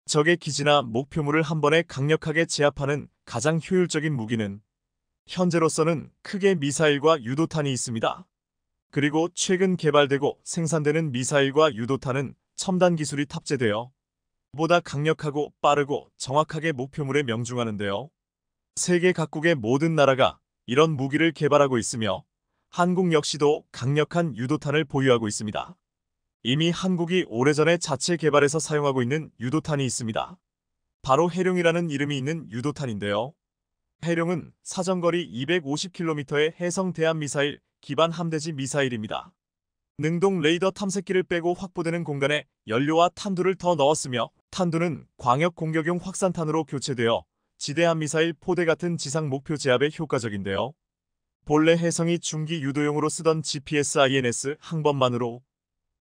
적의 기지나 목표물을 한 번에 강력하게 제압하는 가장 효율적인 무기는 현재로서는 크게 미사일과 유도탄이 있습니다. 그리고 최근 개발되고 생산되는 미사일과 유도탄은 첨단 기술이 탑재되어 보다 강력하고 빠르고 정확하게 목표물에 명중하는데요. 세계 각국의 모든 나라가 이런 무기를 개발하고 있으며 한국 역시도 강력한 유도탄을 보유하고 있습니다. 이미 한국이 오래전에 자체 개발해서 사용하고 있는 유도탄이 있습니다. 바로 해룡이라는 이름이 있는 유도탄인데요. 해룡은 사정거리 250km의 해성 대함미사일 기반 함대지 미사일입니다. 능동 레이더 탐색기를 빼고 확보되는 공간에 연료와 탄두를 더 넣었으며 탄두는 광역 공격용 확산탄으로 교체되어 지대함 미사일 포대 같은 지상 목표 제압에 효과적인데요. 본래 해성이 중기 유도용으로 쓰던 GPS-INS 항법만으로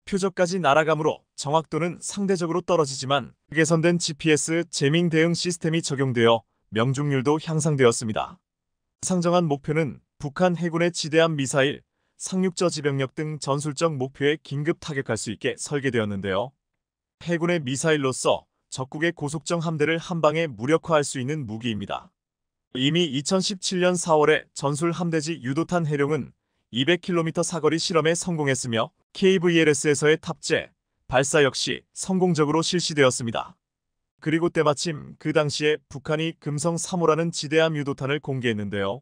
표적까지 날아가므로 정확도는 상대적으로 떨어지지만 개선된 GPS 재밍 대응 시스템이 적용되어 명중률도 향상되었습니다. 상정한 목표는 북한 해군의 지대함 미사일, 상륙저 지병력 등 전술적 목표에 긴급 타격할 수 있게 설계되었는데요. 해군의 미사일로서 적국의 고속정 함대를 한방에 무력화할 수 있는 무기입니다. 이미 2017년 4월에 전술 함대지 유도탄 해룡은 200km 사거리 실험에 성공했으며 KVLS에서의 탑재, 발사 역시 성공적으로 실시되었습니다. 그리고 때마침 그 당시에 북한이 금성 3호라는 지대함 유도탄을 공개했는데요.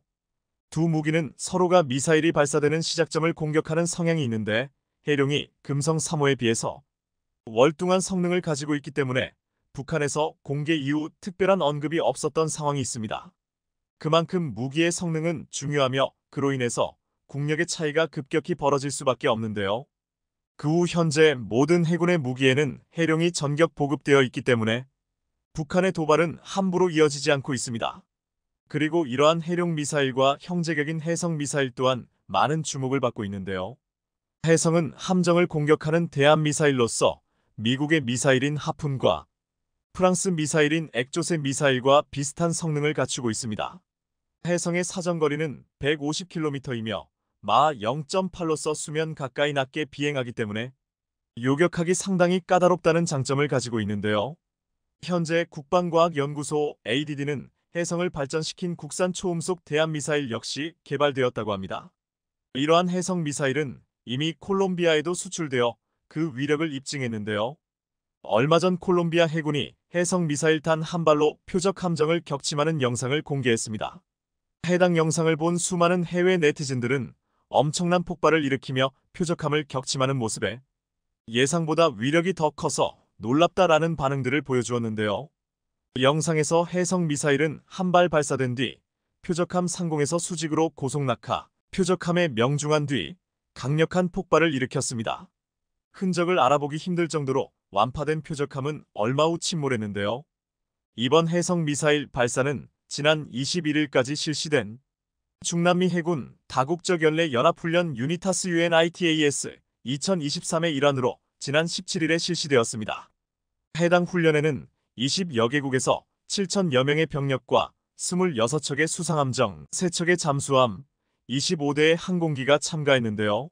두 무기는 서로가 미사일이 발사되는 시작점을 공격하는 성향이 있는데 해룡이 금성 3호에 비해서 월등한 성능을 가지고 있기 때문에 북한에서 공개 이후 특별한 언급이 없었던 상황이 있습니다. 그만큼 무기의 성능은 중요하며 그로 인해서 국력의 차이가 급격히 벌어질 수밖에 없는데요. 그 후 현재 모든 해군의 무기에는 해룡이 전격 보급되어 있기 때문에 북한의 도발은 함부로 이어지지 않고 있습니다. 그리고 이러한 해룡 미사일과 형제격인 해성 미사일 또한 많은 주목을 받고 있는데요. 해성은 함정을 공격하는 대함 미사일로서 미국의 미사일인 하푼과 프랑스 미사일인 액조세 미사일과 비슷한 성능을 갖추고 있습니다. 해성의 사정거리는 150km이며 마하 0.8로서 수면 가까이 낮게 비행하기 때문에 요격하기 상당히 까다롭다는 장점을 가지고 있는데요. 현재 국방과학연구소 ADD는 해성을 발전시킨 국산 초음속 대함미사일 역시 개발되었다고 합니다. 이러한 해성 미사일은 이미 콜롬비아에도 수출되어 그 위력을 입증했는데요. 얼마 전 콜롬비아 해군이 해성 미사일 단 한 발로 표적 함정을 격침하는 영상을 공개했습니다. 해당 영상을 본 수많은 해외 네티즌들은 엄청난 폭발을 일으키며 표적함을 격침하는 모습에 예상보다 위력이 더 커서 놀랍다라는 반응들을 보여주었는데요. 영상에서 해성 미사일은 한 발 발사된 뒤 표적함 상공에서 수직으로 고속 낙하, 표적함에 명중한 뒤 강력한 폭발을 일으켰습니다. 흔적을 알아보기 힘들 정도로 완파된 표적함은 얼마 후 침몰했는데요. 이번 해성 미사일 발사는 지난 21일까지 실시된 중남미 해군 다국적 연례 연합훈련 유니타스 UNITAS 2023의 일환으로 지난 17일에 실시되었습니다. 해당 훈련에는 20여 개국에서 7천여 명의 병력과 26척의 수상함정, 3척의 잠수함, 25대의 항공기가 참가했는데요.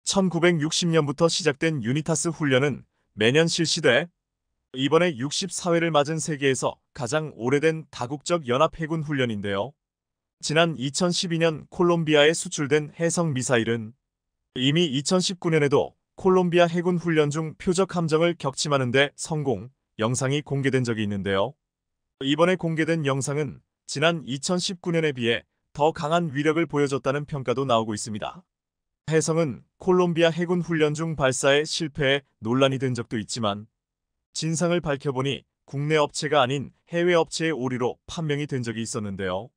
1960년부터 시작된 유니타스 훈련은 매년 실시돼 이번에 64회를 맞은 세계에서 가장 오래된 다국적 연합해군 훈련인데요. 지난 2012년 콜롬비아에 수출된 해성 미사일은 이미 2019년에도 콜롬비아 해군 훈련 중 표적 함정을 격침하는 데 성공, 영상이 공개된 적이 있는데요. 이번에 공개된 영상은 지난 2019년에 비해 더 강한 위력을 보여줬다는 평가도 나오고 있습니다. 해성은 콜롬비아 해군 훈련 중 발사에 실패해 논란이 된 적도 있지만 진상을 밝혀보니 국내 업체가 아닌 해외 업체의 오류로 판명이 된 적이 있었는데요.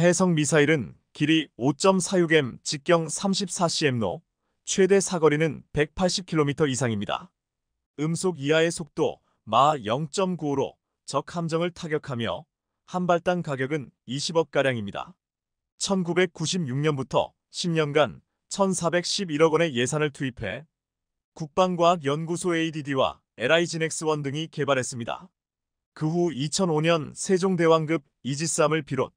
해성 미사일은 길이 5.46m, 직경 34cm로 최대 사거리는 180km 이상입니다. 음속 이하의 속도 마하 0.95로 적 함정을 타격하며 한 발당 가격은 20억가량입니다. 1996년부터 10년간 1,411억 원의 예산을 투입해 국방과학연구소 ADD와 LIGNX1 등이 개발했습니다. 그 후 2005년 세종대왕급 이지스함을 비롯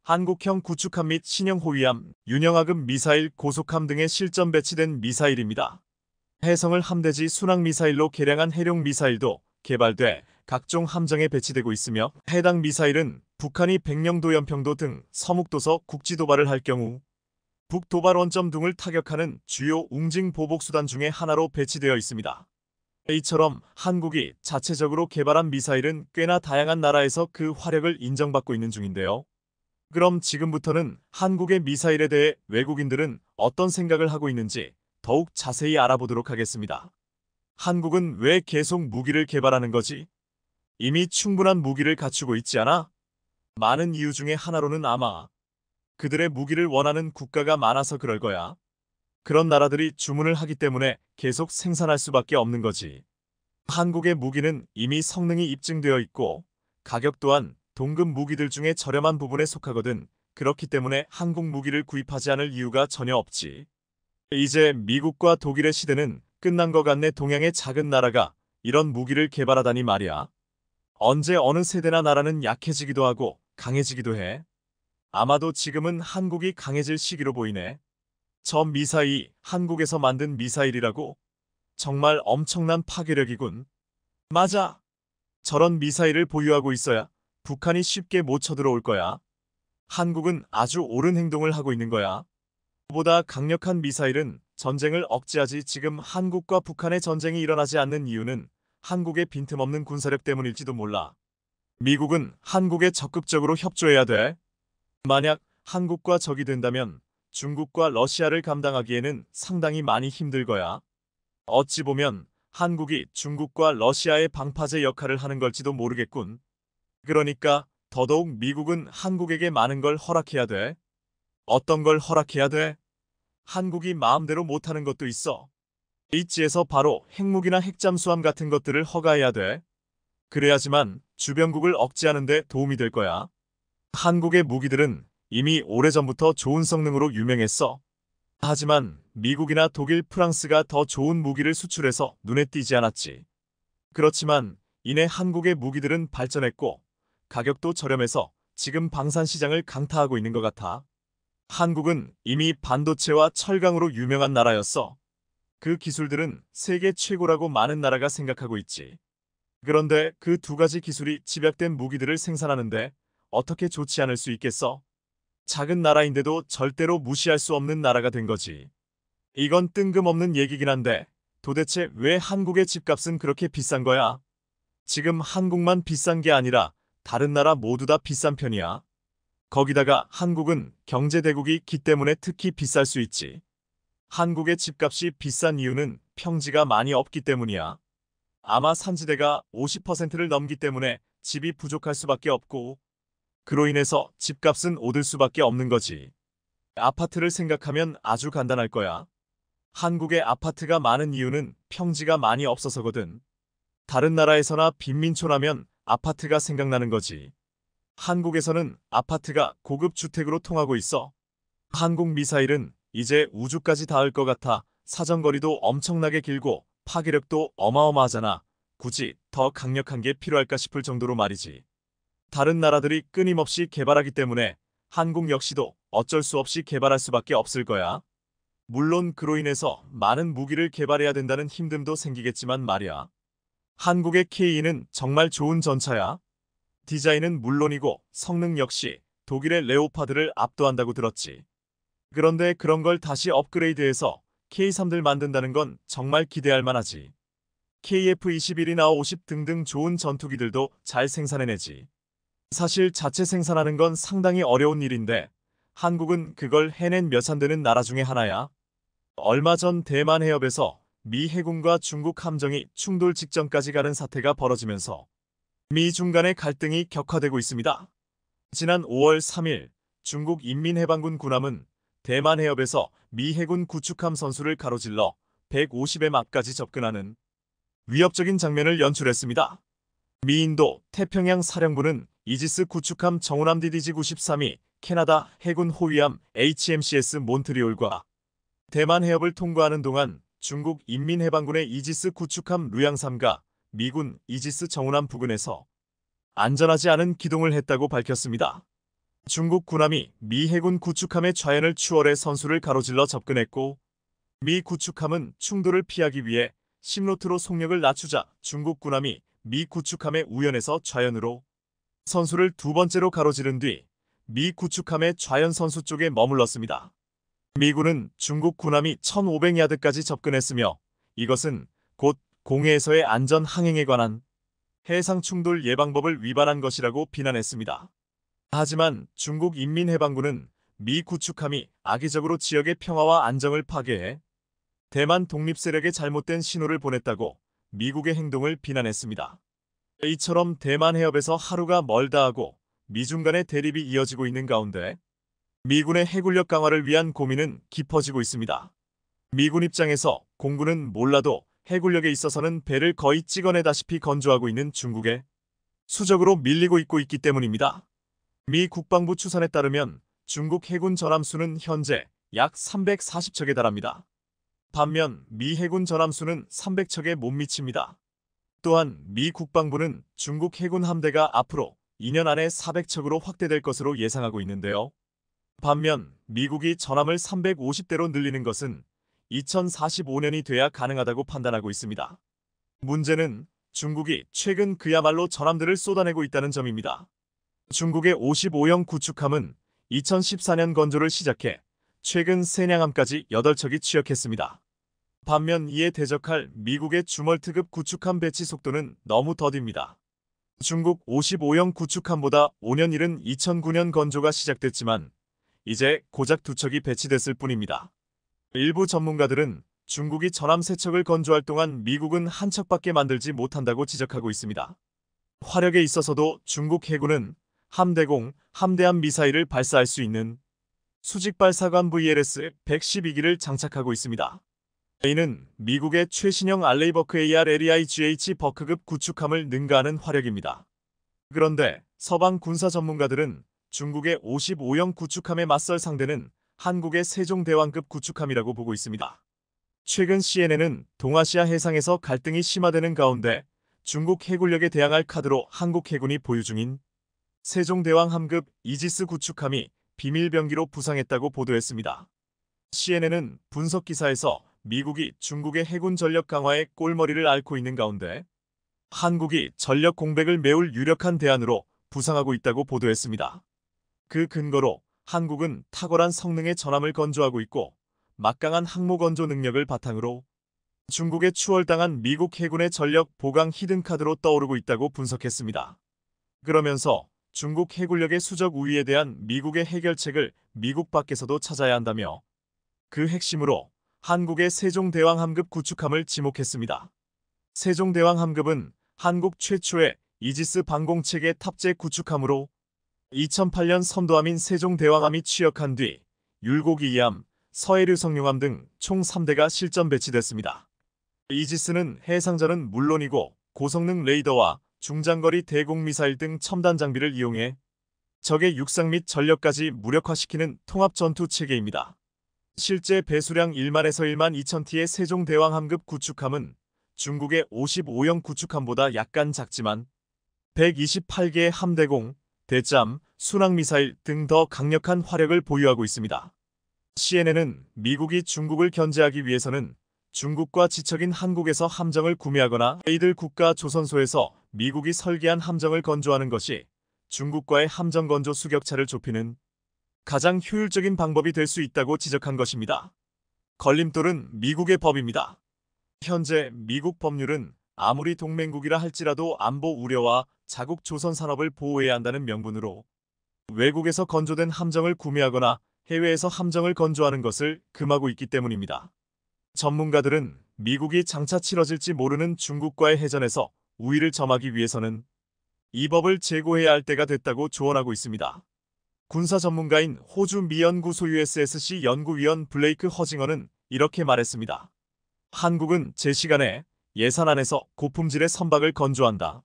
한국형 구축함 및 신형 호위함, 윤영하급 미사일, 고속함 등에 실전 배치된 미사일입니다. 해성을 함대지 순항 미사일로 개량한 해룡 미사일도 개발돼 각종 함정에 배치되고 있으며 해당 미사일은 북한이 백령도 연평도 등 서묵도서 국지 도발을 할 경우 북도발 원점 등을 타격하는 주요 웅징 보복 수단 중의 하나로 배치되어 있습니다. 이처럼 한국이 자체적으로 개발한 미사일은 꽤나 다양한 나라에서 그 화력을 인정받고 있는 중인데요. 그럼 지금부터는 한국의 미사일에 대해 외국인들은 어떤 생각을 하고 있는지 더욱 자세히 알아보도록 하겠습니다. 한국은 왜 계속 무기를 개발하는 거지? 이미 충분한 무기를 갖추고 있지 않아? 많은 이유 중에 하나로는 아마 그들의 무기를 원하는 국가가 많아서 그럴 거야. 그런 나라들이 주문을 하기 때문에 계속 생산할 수밖에 없는 거지. 한국의 무기는 이미 성능이 입증되어 있고 가격 또한 동급 무기들 중에 저렴한 부분에 속하거든. 그렇기 때문에 한국 무기를 구입하지 않을 이유가 전혀 없지. 이제 미국과 독일의 시대는 끝난 것 같네. 동양의 작은 나라가 이런 무기를 개발하다니 말이야. 언제 어느 세대나 나라는 약해지기도 하고 강해지기도 해. 아마도 지금은 한국이 강해질 시기로 보이네. 저 미사일이 한국에서 만든 미사일이라고? 정말 엄청난 파괴력이군. 맞아. 저런 미사일을 보유하고 있어야 북한이 쉽게 못 쳐들어올 거야. 한국은 아주 옳은 행동을 하고 있는 거야. 보다 강력한 미사일은 전쟁을 억제하지. 지금 한국과 북한의 전쟁이 일어나지 않는 이유는 한국의 빈틈없는 군사력 때문일지도 몰라. 미국은 한국에 적극적으로 협조해야 돼. 만약 한국과 적이 된다면 중국과 러시아를 감당하기에는 상당히 많이 힘들 거야. 어찌 보면 한국이 중국과 러시아의 방파제 역할을 하는 걸지도 모르겠군. 그러니까 더더욱 미국은 한국에게 많은 걸 허락해야 돼. 어떤 걸 허락해야 돼? 한국이 마음대로 못하는 것도 있어. H에서 바로 핵무기나 핵잠수함 같은 것들을 허가해야 돼. 그래야지만 주변국을 억제하는 데 도움이 될 거야. 한국의 무기들은 이미 오래전부터 좋은 성능으로 유명했어. 하지만 미국이나 독일, 프랑스가 더 좋은 무기를 수출해서 눈에 띄지 않았지. 그렇지만 이내 한국의 무기들은 발전했고 가격도 저렴해서 지금 방산 시장을 강타하고 있는 것 같아. 한국은 이미 반도체와 철강으로 유명한 나라였어. 그 기술들은 세계 최고라고 많은 나라가 생각하고 있지. 그런데 그 두 가지 기술이 집약된 무기들을 생산하는데 어떻게 좋지 않을 수 있겠어? 작은 나라인데도 절대로 무시할 수 없는 나라가 된 거지. 이건 뜬금없는 얘기긴 한데 도대체 왜 한국의 집값은 그렇게 비싼 거야? 지금 한국만 비싼 게 아니라 다른 나라 모두 다 비싼 편이야. 거기다가 한국은 경제대국이기 때문에 특히 비쌀 수 있지. 한국의 집값이 비싼 이유는 평지가 많이 없기 때문이야. 아마 산지대가 50%를 넘기 때문에 집이 부족할 수밖에 없고 그로 인해서 집값은 오를 수밖에 없는 거지. 아파트를 생각하면 아주 간단할 거야. 한국의 아파트가 많은 이유는 평지가 많이 없어서거든. 다른 나라에서나 빈민촌 하면 아파트가 생각나는 거지. 한국에서는 아파트가 고급 주택으로 통하고 있어. 한국 미사일은 이제 우주까지 닿을 것 같아. 사정거리도 엄청나게 길고 파괴력도 어마어마하잖아. 굳이 더 강력한 게 필요할까 싶을 정도로 말이지. 다른 나라들이 끊임없이 개발하기 때문에 한국 역시도 어쩔 수 없이 개발할 수밖에 없을 거야. 물론 그로 인해서 많은 무기를 개발해야 된다는 힘듦도 생기겠지만 말이야. 한국의 K는 정말 좋은 전차야. 디자인은 물론이고 성능 역시 독일의 레오파드를 압도한다고 들었지. 그런데 그런 걸 다시 업그레이드해서 K3들 만든다는 건 정말 기대할 만하지. KF-21이나 50 등등 좋은 전투기들도 잘 생산해내지. 사실 자체 생산하는 건 상당히 어려운 일인데 한국은 그걸 해낸 몇 안 되는 나라 중에 하나야. 얼마 전 대만 해협에서 미 해군과 중국 함정이 충돌 직전까지 가는 사태가 벌어지면서 미중 간의 갈등이 격화되고 있습니다. 지난 5월 3일 중국 인민해방군 군함은 대만 해협에서 미 해군 구축함 선수를 가로질러 150m 앞까지 접근하는 위협적인 장면을 연출했습니다. 미인도 태평양 사령부는 이지스 구축함 정훈함 DDG-93이 캐나다 해군 호위함 HMCS 몬트리올과 대만 해협을 통과하는 동안 중국 인민해방군의 이지스 구축함 루양삼과 미군 이지스 정훈함 부근에서 안전하지 않은 기동을 했다고 밝혔습니다. 중국 군함이 미 해군 구축함의 좌연을 추월해 선수를 가로질러 접근했고 미 구축함은 충돌을 피하기 위해 심로트로 속력을 낮추자 중국 군함이 미 구축함의 우연에서 좌연으로 선수를 두 번째로 가로지른 뒤 미 구축함의 좌연 선수 쪽에 머물렀습니다. 미군은 중국 군함이 1500야드까지 접근했으며 이것은 곧 공해에서의 안전 항행에 관한 해상 충돌 예방법을 위반한 것이라고 비난했습니다. 하지만 중국 인민해방군은 미 구축함이 악의적으로 지역의 평화와 안정을 파괴해 대만 독립 세력에 잘못된 신호를 보냈다고 미국의 행동을 비난했습니다. 이처럼 대만 해협에서 하루가 멀다 하고 미중 간의 대립이 이어지고 있는 가운데 미군의 해군력 강화를 위한 고민은 깊어지고 있습니다. 미군 입장에서 공군은 몰라도 해군력에 있어서는 배를 거의 찍어내다시피 건조하고 있는 중국에 수적으로 밀리고 있기 때문입니다. 미 국방부 추산에 따르면 중국 해군 전함수는 현재 약 340척에 달합니다. 반면 미 해군 전함수는 300척에 못 미칩니다. 또한 미 국방부는 중국 해군 함대가 앞으로 2년 안에 400척으로 확대될 것으로 예상하고 있는데요. 반면 미국이 전함을 350대로 늘리는 것은 2045년이 돼야 가능하다고 판단하고 있습니다. 문제는 중국이 최근 그야말로 전함들을 쏟아내고 있다는 점입니다. 중국의 55형 구축함은 2014년 건조를 시작해 최근 세냥함까지 8척이 취역했습니다. 반면 이에 대적할 미국의 주멀트급 구축함 배치 속도는 너무 더딥니다. 중국 55형 구축함보다 5년 이른 2009년 건조가 시작됐지만 이제 고작 2척이 배치됐을 뿐입니다. 일부 전문가들은 중국이 전함 3척을 건조할 동안 미국은 1척밖에 만들지 못한다고 지적하고 있습니다. 화력에 있어서도 중국 해군은 함대공, 함대함 미사일을 발사할 수 있는 수직발사관 VLS-112기를 장착하고 있습니다. 이는 미국의 최신형 알레이버크 AR-LEIGH 버크급 구축함을 능가하는 화력입니다. 그런데 서방 군사 전문가들은 중국의 55형 구축함에 맞설 상대는 한국의 세종대왕급 구축함이라고 보고 있습니다. 최근 CNN은 동아시아 해상에서 갈등이 심화되는 가운데 중국 해군력에 대항할 카드로 한국 해군이 보유 중인 세종대왕함급 이지스 구축함이 비밀병기로 부상했다고 보도했습니다. CNN은 분석 기사에서 미국이 중국의 해군 전력 강화에 꼴머리를 앓고 있는 가운데 한국이 전력 공백을 메울 유력한 대안으로 부상하고 있다고 보도했습니다. 그 근거로 한국은 탁월한 성능의 전함을 건조하고 있고 막강한 항모 건조 능력을 바탕으로 중국에 추월당한 미국 해군의 전력 보강 히든카드로 떠오르고 있다고 분석했습니다. 그러면서 중국 해군력의 수적 우위에 대한 미국의 해결책을 미국 밖에서도 찾아야 한다며 그 핵심으로 한국의 세종대왕함급 구축함을 지목했습니다. 세종대왕함급은 한국 최초의 이지스 방공체계 탑재 구축함으로 2008년 선도함인 세종대왕함이 취역한 뒤 율곡 2함, 서해류 성룡함 등 총 3대가 실전 배치됐습니다. 이지스는 해상전은 물론이고 고성능 레이더와 중장거리 대공미사일 등 첨단 장비를 이용해 적의 육상 및 전력까지 무력화시키는 통합 전투 체계입니다. 실제 배수량 1만에서 1만 2천 T의 세종대왕함급 구축함은 중국의 55형 구축함보다 약간 작지만 128개의 함대공, 대잠, 순항미사일 등 더 강력한 화력을 보유하고 있습니다. CNN은 미국이 중국을 견제하기 위해서는 중국과 지척인 한국에서 함정을 구매하거나 이들 국가 조선소에서 미국이 설계한 함정을 건조하는 것이 중국과의 함정 건조 수격차를 좁히는 가장 효율적인 방법이 될 수 있다고 지적한 것입니다. 걸림돌은 미국의 법입니다. 현재 미국 법률은 아무리 동맹국이라 할지라도 안보 우려와 자국 조선 산업을 보호해야 한다는 명분으로 외국에서 건조된 함정을 구매하거나 해외에서 함정을 건조하는 것을 금하고 있기 때문입니다. 전문가들은 미국이 장차 치러질지 모르는 중국과의 해전에서 우위를 점하기 위해서는 이 법을 제고해야 할 때가 됐다고 조언하고 있습니다. 군사 전문가인 호주 미 연구소 USSC 연구위원 블레이크 허징어는 이렇게 말했습니다. 한국은 제 시간에 예산 안에서 고품질의 선박을 건조한다.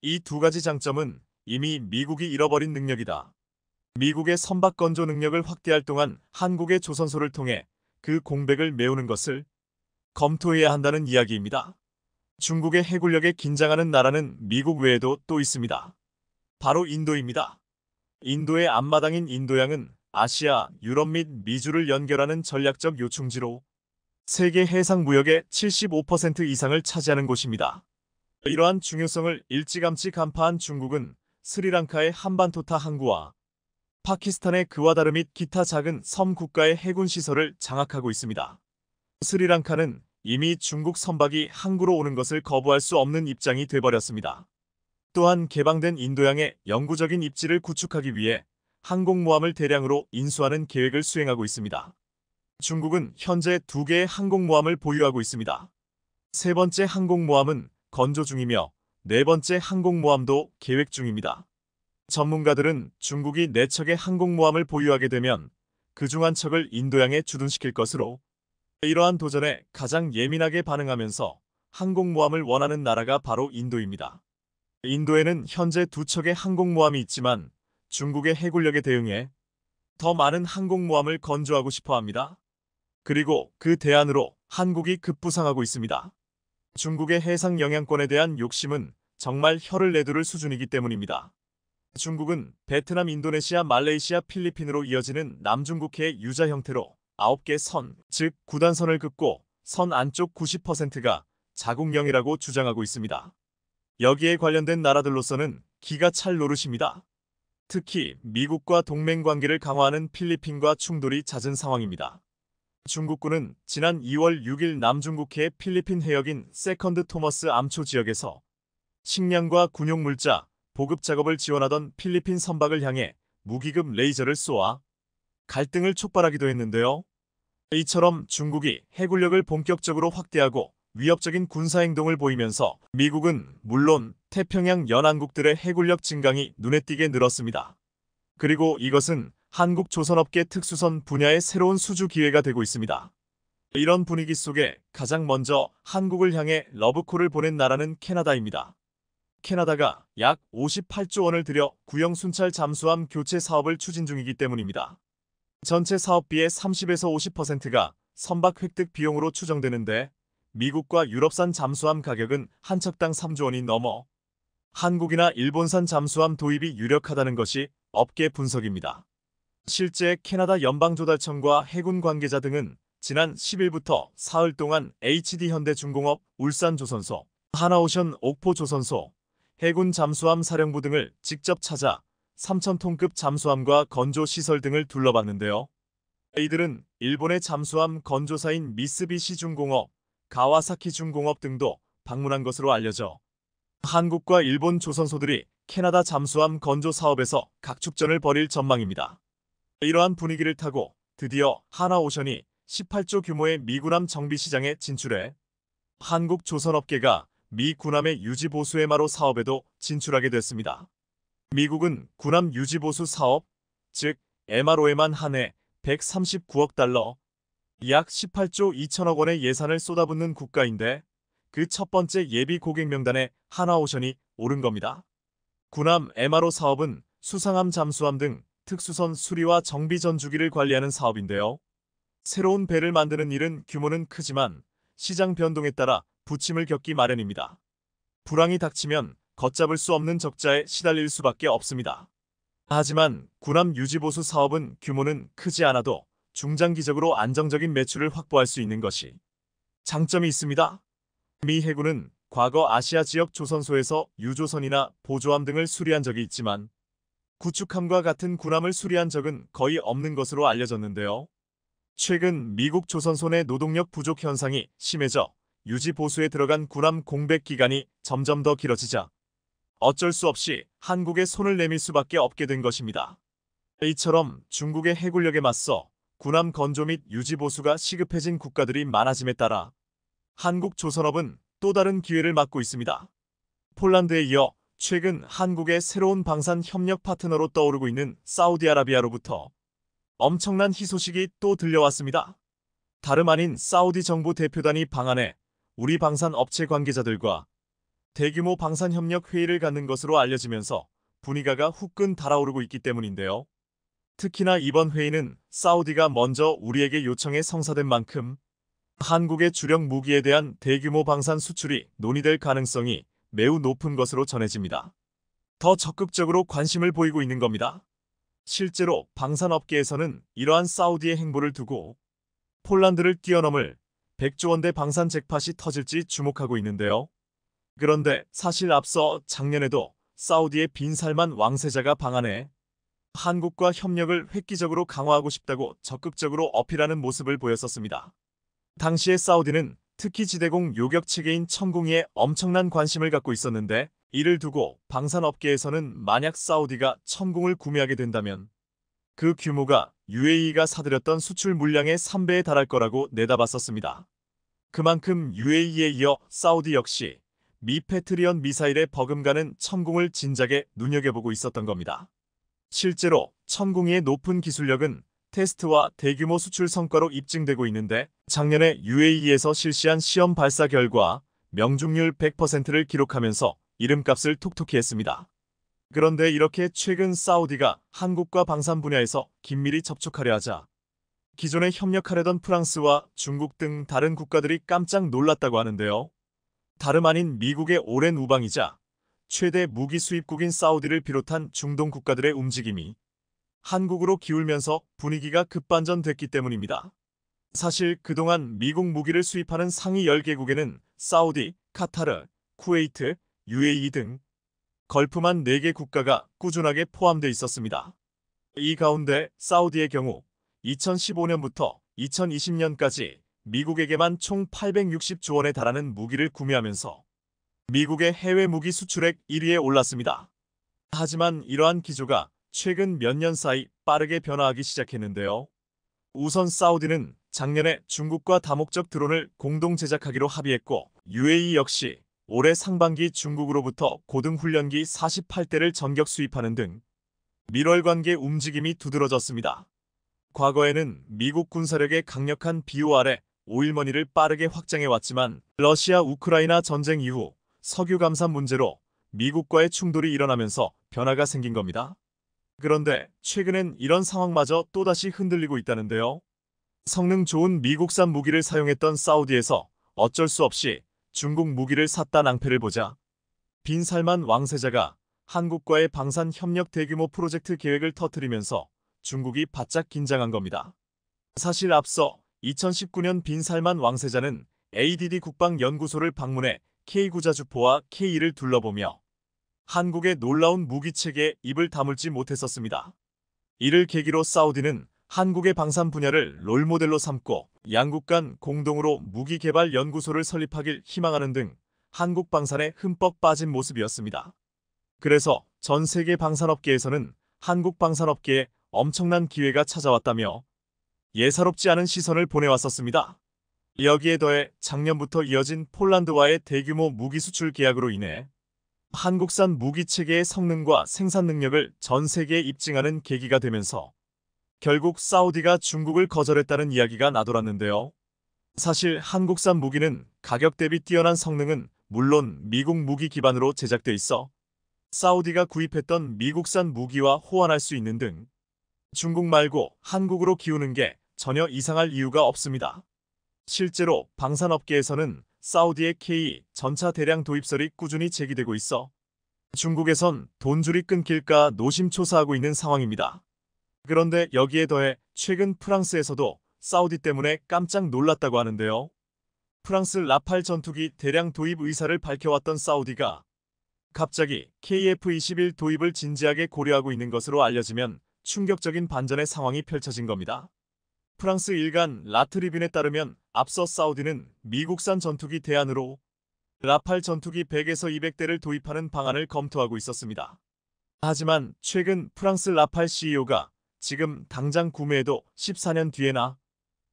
이 두 가지 장점은 이미 미국이 잃어버린 능력이다. 미국의 선박 건조 능력을 확대할 동안 한국의 조선소를 통해 그 공백을 메우는 것을 검토해야 한다는 이야기입니다. 중국의 해군력에 긴장하는 나라는 미국 외에도 또 있습니다. 바로 인도입니다. 인도의 앞마당인 인도양은 아시아, 유럽 및 미주를 연결하는 전략적 요충지로 세계 해상 무역의 75% 이상을 차지하는 곳입니다. 이러한 중요성을 일찌감치 간파한 중국은 스리랑카의 한반토타 항구와 파키스탄의 그와다르 및 기타 작은 섬 국가의 해군 시설을 장악하고 있습니다. 스리랑카는 이미 중국 선박이 항구로 오는 것을 거부할 수 없는 입장이 돼버렸습니다. 또한 개방된 인도양의 영구적인 입지를 구축하기 위해 항공모함을 대량으로 인수하는 계획을 수행하고 있습니다. 중국은 현재 2개의 항공모함을 보유하고 있습니다. 세 번째 항공모함은 건조 중이며 네 번째 항공모함도 계획 중입니다. 전문가들은 중국이 4척의 항공모함을 보유하게 되면 그중 한 척을 인도양에 주둔시킬 것으로, 이러한 도전에 가장 예민하게 반응하면서 항공모함을 원하는 나라가 바로 인도입니다. 인도에는 현재 2척의 항공모함이 있지만 중국의 해군력에 대응해 더 많은 항공모함을 건조하고 싶어 합니다. 그리고 그 대안으로 한국이 급부상하고 있습니다. 중국의 해상 영향권에 대한 욕심은 정말 혀를 내두를 수준이기 때문입니다. 중국은 베트남, 인도네시아, 말레이시아, 필리핀으로 이어지는 남중국해의 유자 형태로 9개 선, 즉 9단선을 긋고 선 안쪽 90%가 자국령이라고 주장하고 있습니다. 여기에 관련된 나라들로서는 기가 찰 노릇입니다. 특히 미국과 동맹 관계를 강화하는 필리핀과 충돌이 잦은 상황입니다. 중국군은 지난 2월 6일 남중국해의 필리핀 해역인 세컨드 토머스 암초 지역에서 식량과 군용물자, 보급 작업을 지원하던 필리핀 선박을 향해 무기급 레이저를 쏘아 갈등을 촉발하기도 했는데요. 이처럼 중국이 해군력을 본격적으로 확대하고 위협적인 군사행동을 보이면서 미국은 물론 태평양 연안국들의 해군력 증강이 눈에 띄게 늘었습니다. 그리고 이것은 한국 조선업계 특수선 분야의 새로운 수주 기회가 되고 있습니다. 이런 분위기 속에 가장 먼저 한국을 향해 러브콜을 보낸 나라는 캐나다입니다. 캐나다가 약 58조 원을 들여 구형 순찰 잠수함 교체 사업을 추진 중이기 때문입니다. 전체 사업비의 30에서 50%가 선박 획득 비용으로 추정되는데 미국과 유럽산 잠수함 가격은 한 척당 3조 원이 넘어 한국이나 일본산 잠수함 도입이 유력하다는 것이 업계 분석입니다. 실제 캐나다 연방조달청과 해군 관계자 등은 지난 10일부터 사흘 동안 HD현대중공업 울산조선소, 하나오션 옥포조선소, 해군 잠수함 사령부 등을 직접 찾아 3,000톤급 잠수함과 건조시설 등을 둘러봤는데요. 이들은 일본의 잠수함 건조사인 미쓰비시중공업, 가와사키중공업 등도 방문한 것으로 알려져 한국과 일본 조선소들이 캐나다 잠수함 건조 사업에서 각축전을 벌일 전망입니다. 이러한 분위기를 타고 드디어 하나오션이 18조 규모의 미군함 정비시장에 진출해 한국 조선업계가 미 군함의 유지보수 MRO 사업에도 진출하게 됐습니다. 미국은 군함 유지보수 사업, 즉 MRO에만 한 해 139억 달러, 약 18조 2천억 원의 예산을 쏟아붓는 국가인데 그 첫 번째 예비 고객 명단에 하나오션이 오른 겁니다. 군함 MRO 사업은 수상함, 잠수함 등 특수선 수리와 정비 전 주기를 관리하는 사업인데요. 새로운 배를 만드는 일은 규모는 크지만 시장 변동에 따라 부침을 겪기 마련입니다. 불황이 닥치면 걷잡을 수 없는 적자에 시달릴 수밖에 없습니다. 하지만 군함 유지보수 사업은 규모는 크지 않아도 중장기적으로 안정적인 매출을 확보할 수 있는 것이 장점이 있습니다. 미 해군은 과거 아시아 지역 조선소에서 유조선이나 보조함 등을 수리한 적이 있지만 구축함과 같은 군함을 수리한 적은 거의 없는 것으로 알려졌는데요. 최근 미국 조선소 내 노동력 부족 현상이 심해져 유지 보수에 들어간 군함 공백 기간이 점점 더 길어지자 어쩔 수 없이 한국에 손을 내밀 수밖에 없게 된 것입니다. 이처럼 중국의 해군력에 맞서 군함 건조 및 유지 보수가 시급해진 국가들이 많아짐에 따라 한국 조선업은 또 다른 기회를 맞고 있습니다. 폴란드에 이어 최근 한국의 새로운 방산 협력 파트너로 떠오르고 있는 사우디아라비아로부터 엄청난 희소식이 또 들려왔습니다. 다름 아닌 사우디 정부 대표단이 방한해 우리 방산 업체 관계자들과 대규모 방산 협력 회의를 갖는 것으로 알려지면서 분위기가 후끈 달아오르고 있기 때문인데요. 특히나 이번 회의는 사우디가 먼저 우리에게 요청해 성사된 만큼 한국의 주력 무기에 대한 대규모 방산 수출이 논의될 가능성이 매우 높은 것으로 전해집니다. 더 적극적으로 관심을 보이고 있는 겁니다. 실제로 방산업계에서는 이러한 사우디의 행보를 두고 폴란드를 뛰어넘을 100조 원대 방산 잭팟이 터질지 주목하고 있는데요. 그런데 사실 앞서 작년에도 사우디의 빈살만 왕세자가 방한해 한국과 협력을 획기적으로 강화하고 싶다고 적극적으로 어필하는 모습을 보였었습니다. 당시의 사우디는 특히 지대공 요격 체계인 천궁이에 엄청난 관심을 갖고 있었는데, 이를 두고 방산업계에서는 만약 사우디가 천궁을 구매하게 된다면 그 규모가 UAE가 사들였던 수출 물량의 3배에 달할 거라고 내다봤었습니다. 그만큼 UAE에 이어 사우디 역시 미 패트리언 미사일에 버금가는 천궁을 진작에 눈여겨보고 있었던 겁니다. 실제로 천궁이의 높은 기술력은 테스트와 대규모 수출 성과로 입증되고 있는데, 작년에 UAE에서 실시한 시험 발사 결과 명중률 100%를 기록하면서 이름값을 톡톡히 했습니다. 그런데 이렇게 최근 사우디가 한국과 방산 분야에서 긴밀히 접촉하려 하자 기존에 협력하려던 프랑스와 중국 등 다른 국가들이 깜짝 놀랐다고 하는데요. 다름 아닌 미국의 오랜 우방이자 최대 무기 수입국인 사우디를 비롯한 중동 국가들의 움직임이 한국으로 기울면서 분위기가 급반전됐기 때문입니다. 사실 그동안 미국 무기를 수입하는 상위 10개국에는 사우디, 카타르, 쿠웨이트, UAE 등 걸프만 4개 국가가 꾸준하게 포함되어 있었습니다. 이 가운데 사우디의 경우 2015년부터 2020년까지 미국에게만 총 860조 원에 달하는 무기를 구매하면서 미국의 해외 무기 수출액 1위에 올랐습니다. 하지만 이러한 기조가 최근 몇 년 사이 빠르게 변화하기 시작했는데요. 우선 사우디는 작년에 중국과 다목적 드론을 공동 제작하기로 합의했고, UAE 역시 올해 상반기 중국으로부터 고등훈련기 48대를 전격 수입하는 등 밀월 관계 움직임이 두드러졌습니다. 과거에는 미국 군사력의 강력한 비호 아래 오일머니를 빠르게 확장해왔지만, 러시아 우크라이나 전쟁 이후 석유 감산 문제로 미국과의 충돌이 일어나면서 변화가 생긴 겁니다. 그런데 최근엔 이런 상황마저 또다시 흔들리고 있다는데요. 성능 좋은 미국산 무기를 사용했던 사우디에서 어쩔 수 없이 중국 무기를 샀다 낭패를 보자 빈살만 왕세자가 한국과의 방산 협력 대규모 프로젝트 계획을 터뜨리면서 중국이 바짝 긴장한 겁니다. 사실 앞서 2019년 빈살만 왕세자는 ADD 국방연구소를 방문해 K9자주포와 K2를 둘러보며 한국의 놀라운 무기체계에 입을 다물지 못했었습니다. 이를 계기로 사우디는 한국의 방산 분야를 롤모델로 삼고 양국 간 공동으로 무기개발 연구소를 설립하길 희망하는 등 한국 방산에 흠뻑 빠진 모습이었습니다. 그래서 전 세계 방산업계에서는 한국 방산업계에 엄청난 기회가 찾아왔다며 예사롭지 않은 시선을 보내왔었습니다. 여기에 더해 작년부터 이어진 폴란드와의 대규모 무기 수출 계약으로 인해 한국산 무기체계의 성능과 생산 능력을 전 세계에 입증하는 계기가 되면서 결국 사우디가 중국을 거절했다는 이야기가 나돌았는데요. 사실 한국산 무기는 가격 대비 뛰어난 성능은 물론 미국 무기 기반으로 제작돼 있어 사우디가 구입했던 미국산 무기와 호환할 수 있는 등 중국 말고 한국으로 기우는 게 전혀 이상할 이유가 없습니다. 실제로 방산업계에서는 사우디의 K 전차 대량 도입설이 꾸준히 제기되고 있어 중국에선 돈줄이 끊길까 노심초사하고 있는 상황입니다. 그런데 여기에 더해 최근 프랑스에서도 사우디 때문에 깜짝 놀랐다고 하는데요. 프랑스 라팔 전투기 대량 도입 의사를 밝혀왔던 사우디가 갑자기 KF-21 도입을 진지하게 고려하고 있는 것으로 알려지면 충격적인 반전의 상황이 펼쳐진 겁니다. 프랑스 일간 라트리뷴에 따르면 앞서 사우디는 미국산 전투기 대안으로 라팔 전투기 100에서 200대를 도입하는 방안을 검토하고 있었습니다. 하지만 최근 프랑스 라팔 CEO가 지금 당장 구매해도 14년 뒤에나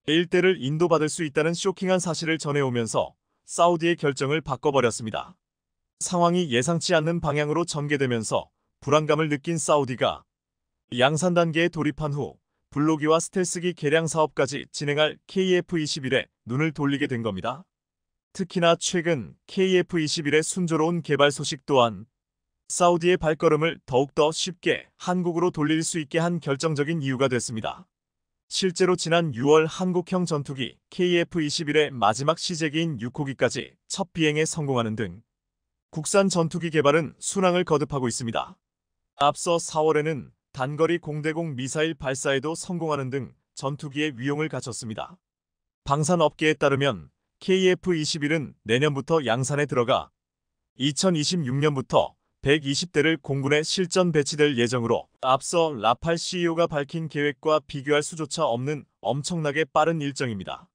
1대를 인도받을 수 있다는 쇼킹한 사실을 전해오면서 사우디의 결정을 바꿔버렸습니다. 상황이 예상치 않는 방향으로 전개되면서 불안감을 느낀 사우디가 양산 단계에 돌입한 후 블로기와 스텔스기 개량 사업까지 진행할 KF-21에 눈을 돌리게 된 겁니다. 특히나 최근 KF-21의 순조로운 개발 소식 또한 사우디의 발걸음을 더욱더 쉽게 한국으로 돌릴 수 있게 한 결정적인 이유가 됐습니다. 실제로 지난 6월 한국형 전투기 KF-21의 마지막 시제기인 6호기까지 첫 비행에 성공하는 등 국산 전투기 개발은 순항을 거듭하고 있습니다. 앞서 4월에는 단거리 공대공 미사일 발사에도 성공하는 등 전투기의 위용을 갖췄습니다. 방산업계에 따르면 KF-21은 내년부터 양산에 들어가 2026년부터 120대를 공군에 실전 배치될 예정으로 앞서 라팔 CEO가 밝힌 계획과 비교할 수조차 없는 엄청나게 빠른 일정입니다.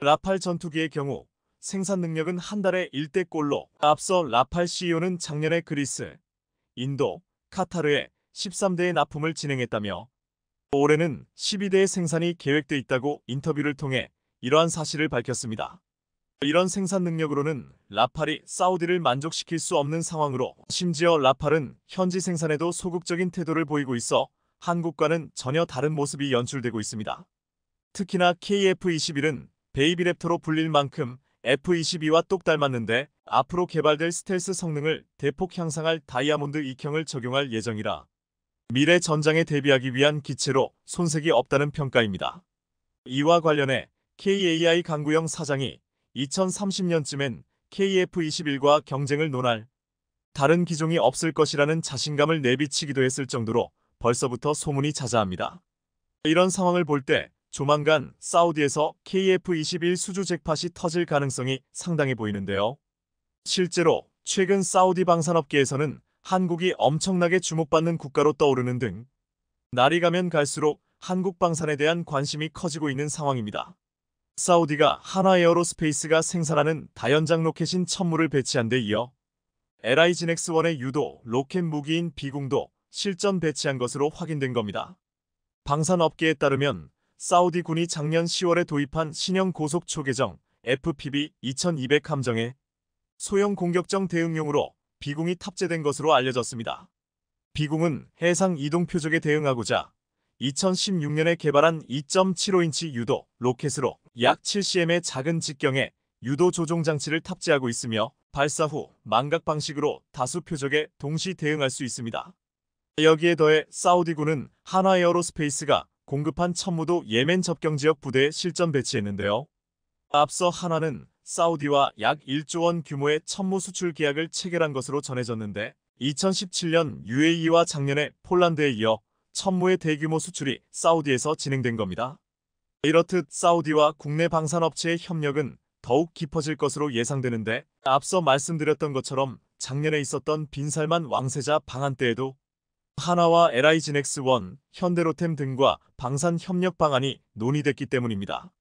라팔 전투기의 경우 생산 능력은 한 달에 1대꼴로 앞서 라팔 CEO는 작년에 그리스, 인도, 카타르에 13대의 납품을 진행했다며 올해는 12대의 생산이 계획돼 있다고 인터뷰를 통해 이러한 사실을 밝혔습니다. 이런 생산 능력으로는 라팔이 사우디를 만족시킬 수 없는 상황으로 심지어 라팔은 현지 생산에도 소극적인 태도를 보이고 있어 한국과는 전혀 다른 모습이 연출되고 있습니다. 특히나 KF-21은 베이비랩터로 불릴 만큼 F-22와 똑 닮았는데 앞으로 개발될 스텔스 성능을 대폭 향상할 다이아몬드 익형을 적용할 예정이라 미래 전장에 대비하기 위한 기체로 손색이 없다는 평가입니다. 이와 관련해 KAI 강구영 사장이 2030년쯤엔 KF-21과 경쟁을 논할 다른 기종이 없을 것이라는 자신감을 내비치기도 했을 정도로 벌써부터 소문이 자자합니다. 이런 상황을 볼 때 조만간 사우디에서 KF-21 수주 잭팟이 터질 가능성이 상당해 보이는데요. 실제로 최근 사우디 방산업계에서는 한국이 엄청나게 주목받는 국가로 떠오르는 등 날이 가면 갈수록 한국 방산에 대한 관심이 커지고 있는 상황입니다. 사우디가 하나에어로스페이스가 생산하는 다연장 로켓인 천무를 배치한 데 이어 LIGNX-1의 유도 로켓 무기인 비공도 실전 배치한 것으로 확인된 겁니다. 방산업계에 따르면 사우디 군이 작년 10월에 도입한 신형 고속 초계정 FPV 2200 함정에 소형 공격정 대응용으로 비공이 탑재된 것으로 알려졌습니다. 비공은 해상 이동 표적에 대응하고자 2016년에 개발한 2.75인치 유도 로켓으로 약 7cm의 작은 직경에 유도 조종 장치를 탑재하고 있으며 발사 후 망각 방식으로 다수 표적에 동시 대응할 수 있습니다. 여기에 더해 사우디군은 하나에어로스페이스가 공급한 천무도 예멘 접경지역 부대에 실전 배치했는데요. 앞서 한화는 사우디와 약 1조 원 규모의 천무 수출 계약을 체결한 것으로 전해졌는데 2017년 UAE와 작년에 폴란드에 이어 천무의 대규모 수출이 사우디에서 진행된 겁니다. 이렇듯 사우디와 국내 방산업체의 협력은 더욱 깊어질 것으로 예상되는데 앞서 말씀드렸던 것처럼 작년에 있었던 빈살만 왕세자 방한 때에도 한화와 LIGNX-1, 현대로템 등과 방산 협력 방안이 논의됐기 때문입니다.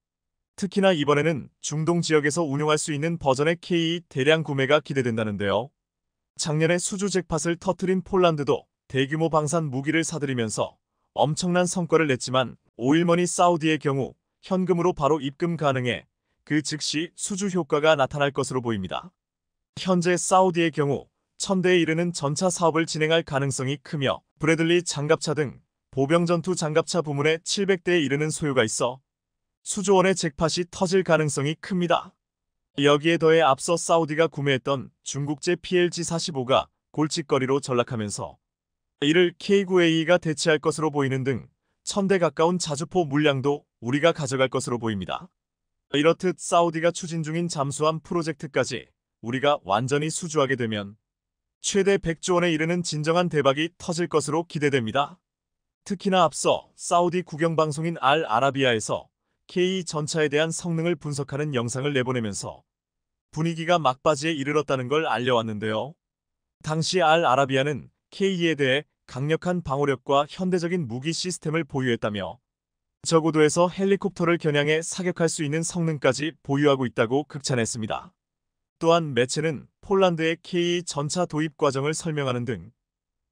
특히나 이번에는 중동 지역에서 운용할 수 있는 버전의 KE 대량 구매가 기대된다는데요. 작년에 수주 잭팟을 터뜨린 폴란드도 대규모 방산 무기를 사들이면서 엄청난 성과를 냈지만 오일머니 사우디의 경우 현금으로 바로 입금 가능해 그 즉시 수주 효과가 나타날 것으로 보입니다. 현재 사우디의 경우 1000대에 이르는 전차 사업을 진행할 가능성이 크며 브래들리 장갑차 등 보병전투 장갑차 부문에 700대에 이르는 소요가 있어 수조 원의 잭팟이 터질 가능성이 큽니다. 여기에 더해 앞서 사우디가 구매했던 중국제 PLG-45가 골칫거리로 전락하면서 이를 K9AE가 대체할 것으로 보이는 등 1000대 가까운 자주포 물량도 우리가 가져갈 것으로 보입니다. 이렇듯 사우디가 추진 중인 잠수함 프로젝트까지 우리가 완전히 수주하게 되면 최대 100조 원에 이르는 진정한 대박이 터질 것으로 기대됩니다. 특히나 앞서 사우디 국영방송인 알 아라비아에서 KE 전차에 대한 성능을 분석하는 영상을 내보내면서 분위기가 막바지에 이르렀다는 걸 알려왔는데요. 당시 알 아라비아는 KE에 대해 강력한 방어력과 현대적인 무기 시스템을 보유했다며 저고도에서 헬리콥터를 겨냥해 사격할 수 있는 성능까지 보유하고 있다고 극찬했습니다. 또한 매체는 폴란드의 KE 전차 도입 과정을 설명하는 등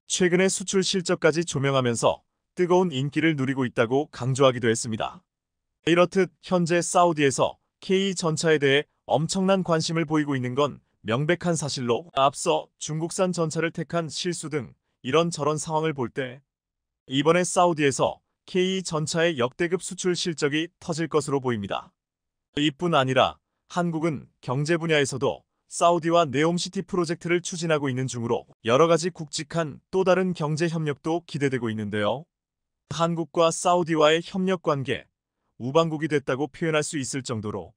최근의 수출 실적까지 조명하면서 뜨거운 인기를 누리고 있다고 강조하기도 했습니다. 이렇듯 현재 사우디에서 KE 전차에 대해 엄청난 관심을 보이고 있는 건 명백한 사실로 앞서 중국산 전차를 택한 실수 등 이런저런 상황을 볼 때 이번에 사우디에서 KE 전차의 역대급 수출 실적이 터질 것으로 보입니다. 이뿐 아니라 한국은 경제 분야에서도 사우디와 네옴시티 프로젝트를 추진하고 있는 중으로 여러가지 굵직한 또 다른 경제 협력도 기대되고 있는데요. 한국과 사우디와의 협력 관계, 우방국이 됐다고 표현할 수 있을 정도로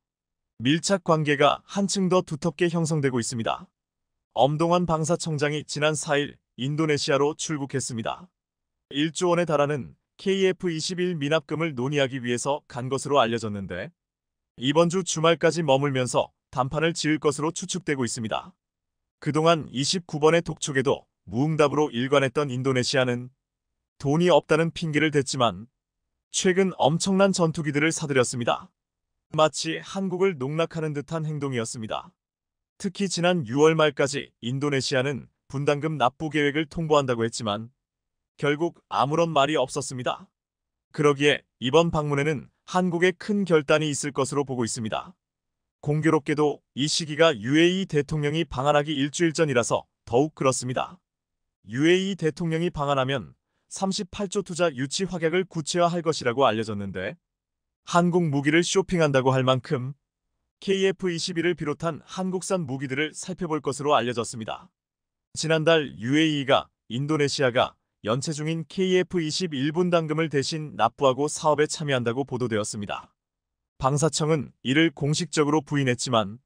밀착 관계가 한층 더 두텁게 형성되고 있습니다. 엄동환 방사청장이 지난 4일 인도네시아로 출국했습니다. 1조 원에 달하는 KF-21 미납금을 논의하기 위해서 간 것으로 알려졌는데 이번 주 주말까지 머물면서 담판을 지을 것으로 추측되고 있습니다. 그동안 29번의 독촉에도 무응답으로 일관했던 인도네시아는 돈이 없다는 핑계를 댔지만 최근 엄청난 전투기들을 사들였습니다. 마치 한국을 농락하는 듯한 행동이었습니다. 특히 지난 6월 말까지 인도네시아는 분담금 납부 계획을 통보한다고 했지만 결국 아무런 말이 없었습니다. 그러기에 이번 방문에는 한국에 큰 결단이 있을 것으로 보고 있습니다. 공교롭게도 이 시기가 UAE 대통령이 방한하기 일주일 전이라서 더욱 그렇습니다. UAE 대통령이 방한하면 38조 투자 유치 확약을 구체화할 것이라고 알려졌는데 한국 무기를 쇼핑한다고 할 만큼 KF-21을 비롯한 한국산 무기들을 살펴볼 것으로 알려졌습니다. 지난달 UAE가 인도네시아가 연체 중인 KF-21 분담금을 대신 납부하고 사업에 참여한다고 보도되었습니다. 방사청은 이를 공식적으로 부인했지만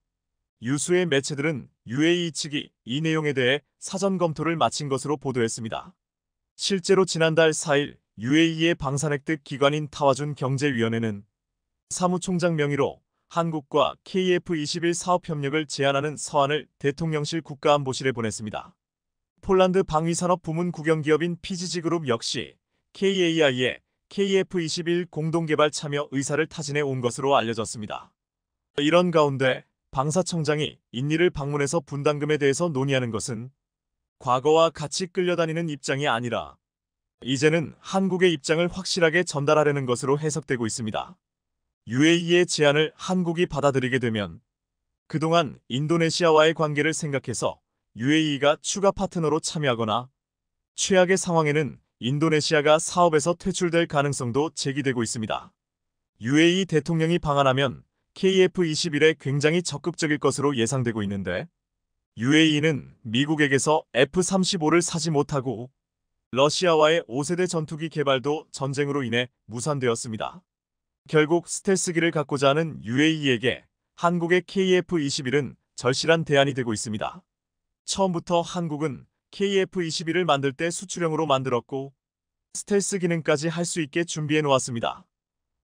유수의 매체들은 UAE 측이 이 내용에 대해 사전 검토를 마친 것으로 보도했습니다. 실제로 지난달 4일 UAE의 방산획득 기관인 타와준 경제위원회는 사무총장 명의로 한국과 KF-21 사업협력을 제안하는 서한을 대통령실 국가안보실에 보냈습니다. 폴란드 방위산업 부문 국영기업인 PGG그룹 역시 KAI의 KF-21 공동개발 참여 의사를 타진해 온 것으로 알려졌습니다. 이런 가운데 방사청장이 인리를 방문해서 분담금에 대해서 논의하는 것은 과거와 같이 끌려다니는 입장이 아니라 이제는 한국의 입장을 확실하게 전달하려는 것으로 해석되고 있습니다. UAE의 제안을 한국이 받아들이게 되면 그동안 인도네시아와의 관계를 생각해서 UAE가 추가 파트너로 참여하거나 최악의 상황에는 인도네시아가 사업에서 퇴출될 가능성도 제기되고 있습니다. UAE 대통령이 방한하면 KF-21에 굉장히 적극적일 것으로 예상되고 있는데 UAE는 미국에게서 F-35를 사지 못하고 러시아와의 5세대 전투기 개발도 전쟁으로 인해 무산되었습니다. 결국 스텔스기를 갖고자 하는 UAE에게 한국의 KF-21은 절실한 대안이 되고 있습니다. 처음부터 한국은 KF-21을 만들 때 수출형으로 만들었고 스텔스 기능까지 할 수 있게 준비해 놓았습니다.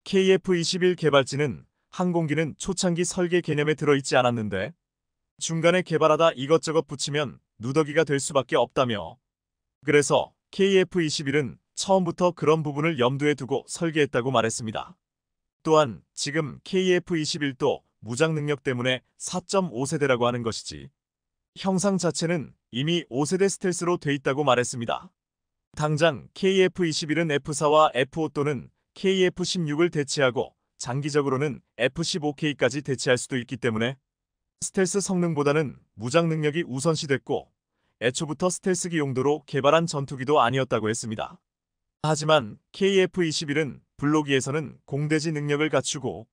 KF-21 개발지는 항공기는 초창기 설계 개념에 들어있지 않았는데 중간에 개발하다 이것저것 붙이면 누더기가 될 수밖에 없다며 그래서 KF-21은 처음부터 그런 부분을 염두에 두고 설계했다고 말했습니다. 또한 지금 KF-21도 무장 능력 때문에 4.5세대라고 하는 것이지 형상 자체는 이미 5세대 스텔스로 돼 있다고 말했습니다. 당장 KF-21은 F4와 F5 또는 KF-16을 대체하고 장기적으로는 F-15K까지 대체할 수도 있기 때문에 스텔스 성능보다는 무장 능력이 우선시됐고 애초부터 스텔스기 용도로 개발한 전투기도 아니었다고 했습니다. 하지만 KF-21은 블록 2에서는 공대지 능력을 갖추고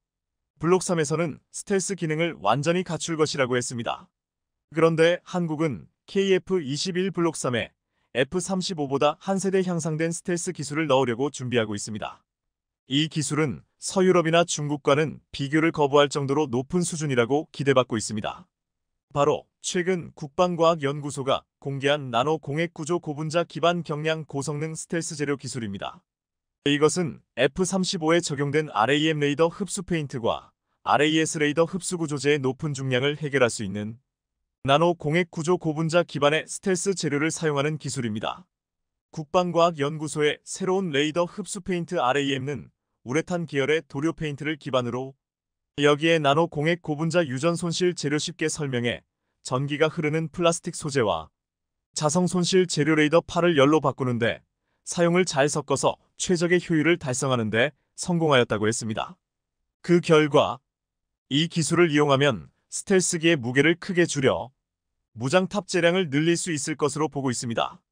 블록 3에서는 스텔스 기능을 완전히 갖출 것이라고 했습니다. 그런데 한국은 KF-21 블록 3에 F-35보다 한 세대 향상된 스텔스 기술을 넣으려고 준비하고 있습니다. 이 기술은 서유럽이나 중국과는 비교를 거부할 정도로 높은 수준이라고 기대받고 있습니다. 바로 최근 국방과학연구소가 공개한 나노 공획구조 고분자 기반 경량 고성능 스텔스 재료 기술입니다. 이것은 F-35에 적용된 RAM 레이더 흡수 페인트과 RAS 레이더 흡수 구조제의 높은 중량을 해결할 수 있는 나노 공획구조 고분자 기반의 스텔스 재료를 사용하는 기술입니다. 국방과학연구소의 새로운 레이더 흡수 페인트 RAM는 우레탄 계열의 도료 페인트를 기반으로 여기에 나노 공획 고분자 유전 손실 재료 쉽게 설명해 전기가 흐르는 플라스틱 소재와 자성 손실 재료 레이더 팔을 열로 바꾸는데 사용을 잘 섞어서 최적의 효율을 달성하는데 성공하였다고 했습니다. 그 결과 이 기술을 이용하면 스텔스기의 무게를 크게 줄여 무장 탑재량을 늘릴 수 있을 것으로 보고 있습니다.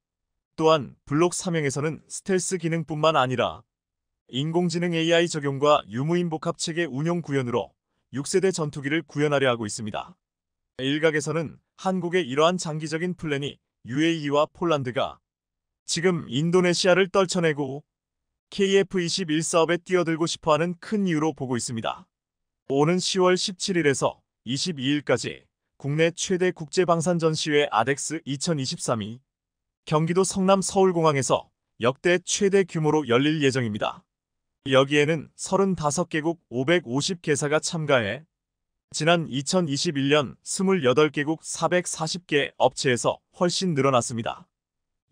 또한 블록 3형에서는 스텔스 기능뿐만 아니라 인공지능 AI 적용과 유무인 복합체계 운용 구현으로 6세대 전투기를 구현하려 하고 있습니다. 일각에서는 한국의 이러한 장기적인 플랜이 UAE와 폴란드가 지금 인도네시아를 떨쳐내고 KF-21 사업에 뛰어들고 싶어하는 큰 이유로 보고 있습니다. 오는 10월 17일에서 22일까지 국내 최대 국제방산 전시회 아덱스 2023이 경기도 성남 서울공항에서 역대 최대 규모로 열릴 예정입니다. 여기에는 35개국 550개사가 참가해 지난 2021년 28개국 440개 업체에서 훨씬 늘어났습니다.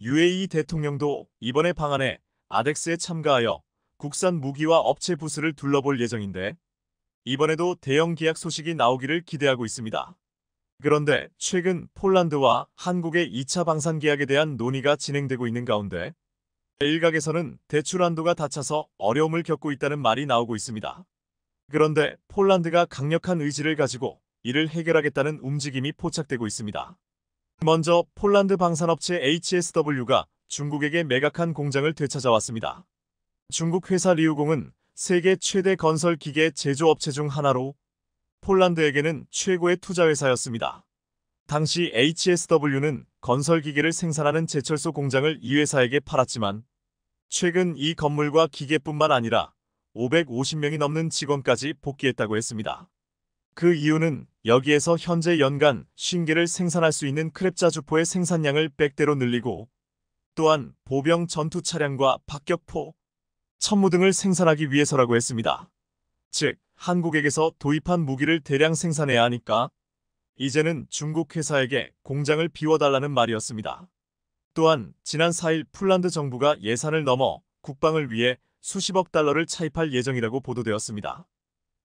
UAE 대통령도 이번에 방안에 아덱스에 참가하여 국산 무기와 업체 부스를 둘러볼 예정인데 이번에도 대형 계약 소식이 나오기를 기대하고 있습니다. 그런데 최근 폴란드와 한국의 2차 방산 계약에 대한 논의가 진행되고 있는 가운데 일각에서는 대출 한도가 닫혀서 어려움을 겪고 있다는 말이 나오고 있습니다. 그런데 폴란드가 강력한 의지를 가지고 이를 해결하겠다는 움직임이 포착되고 있습니다. 먼저 폴란드 방산업체 HSW가 중국에게 매각한 공장을 되찾아왔습니다. 중국 회사 리우공은 세계 최대 건설 기계 제조업체 중 하나로 폴란드에게는 최고의 투자 회사였습니다. 당시 HSW는 건설 기계를 생산하는 제철소 공장을 이 회사에게 팔았지만 최근 이 건물과 기계뿐만 아니라 550명이 넘는 직원까지 복귀했다고 했습니다. 그 이유는 여기에서 현재 연간 50개를 생산할 수 있는 크랩자 주포의 생산량을 100대로 늘리고 또한 보병 전투 차량과 박격포, 천무 등을 생산하기 위해서라고 했습니다. 즉, 한국에게서 도입한 무기를 대량 생산해야 하니까 이제는 중국 회사에게 공장을 비워달라는 말이었습니다. 또한 지난 4일 폴란드 정부가 예산을 넘어 국방을 위해 수십억 달러를 차입할 예정이라고 보도되었습니다.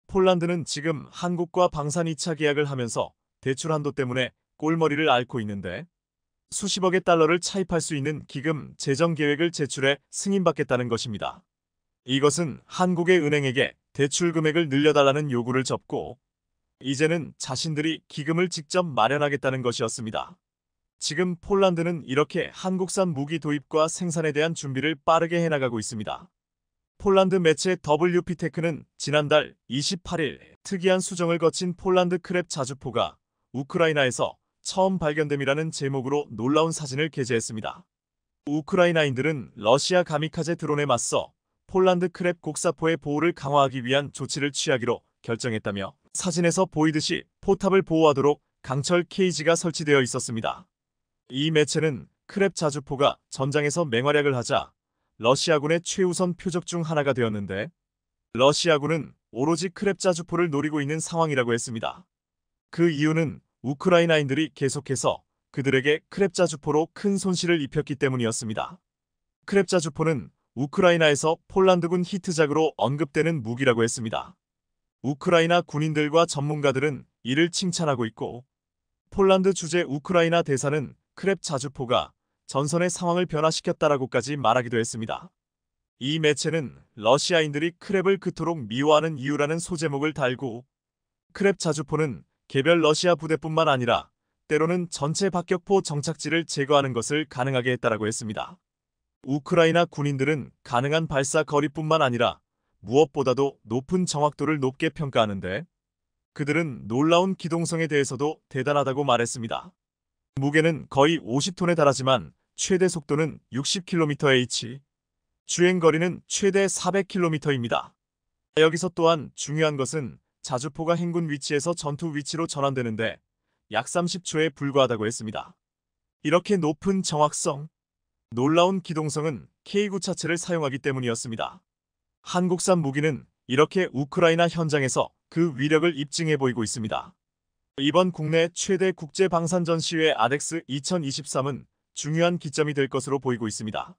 폴란드는 지금 한국과 방산 2차 계약을 하면서 대출 한도 때문에 꼴머리를 앓고 있는데 수십억의 달러를 차입할 수 있는 기금 재정 계획을 제출해 승인받겠다는 것입니다. 이것은 한국의 은행에게 대출 금액을 늘려달라는 요구를 접고 이제는 자신들이 기금을 직접 마련하겠다는 것이었습니다. 지금 폴란드는 이렇게 한국산 무기 도입과 생산에 대한 준비를 빠르게 해나가고 있습니다. 폴란드 매체 WP테크는 지난달 28일 특이한 수정을 거친 폴란드 크랩 자주포가 우크라이나에서 처음 발견됨이라는 제목으로 놀라운 사진을 게재했습니다. 우크라이나인들은 러시아 가미카제 드론에 맞서 폴란드 크랩 곡사포의 보호를 강화하기 위한 조치를 취하기로 결정했다며 사진에서 보이듯이 포탑을 보호하도록 강철 케이지가 설치되어 있었습니다. 이 매체는 크랩 자주포가 전장에서 맹활약을 하자 러시아군의 최우선 표적 중 하나가 되었는데 러시아군은 오로지 크랩 자주포를 노리고 있는 상황이라고 했습니다. 그 이유는 우크라이나인들이 계속해서 그들에게 크랩 자주포로 큰 손실을 입혔기 때문이었습니다. 크랩 자주포는 우크라이나에서 폴란드군 히트작으로 언급되는 무기라고 했습니다. 우크라이나 군인들과 전문가들은 이를 칭찬하고 있고 폴란드 주재 우크라이나 대사는 크랩 자주포가 전선의 상황을 변화시켰다라고까지 말하기도 했습니다. 이 매체는 러시아인들이 크랩을 그토록 미워하는 이유라는 소제목을 달고 크랩 자주포는 개별 러시아 부대뿐만 아니라 때로는 전체 박격포 정착지를 제거하는 것을 가능하게 했다라고 했습니다. 우크라이나 군인들은 가능한 발사 거리뿐만 아니라 무엇보다도 높은 정확도를 높게 평가하는데 그들은 놀라운 기동성에 대해서도 대단하다고 말했습니다. 무게는 거의 50톤에 달하지만 최대 속도는 60km/h, 주행거리는 최대 400km입니다. 여기서 또한 중요한 것은 자주포가 행군 위치에서 전투 위치로 전환되는데 약 30초에 불과하다고 했습니다. 이렇게 높은 정확성, 놀라운 기동성은 K9 자체를 사용하기 때문이었습니다. 한국산 무기는 이렇게 우크라이나 현장에서 그 위력을 입증해 보이고 있습니다. 이번 국내 최대 국제 방산 전시회 아덱스 2023은 중요한 기점이 될 것으로 보이고 있습니다.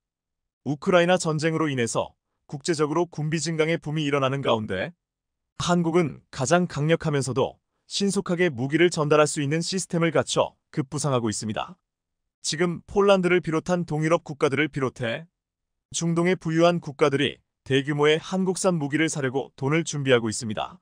우크라이나 전쟁으로 인해서 국제적으로 군비 증강의 붐이 일어나는 가운데 한국은 가장 강력하면서도 신속하게 무기를 전달할 수 있는 시스템을 갖춰 급부상하고 있습니다. 지금 폴란드를 비롯한 동유럽 국가들을 비롯해 중동의 부유한 국가들이 대규모의 한국산 무기를 사려고 돈을 준비하고 있습니다.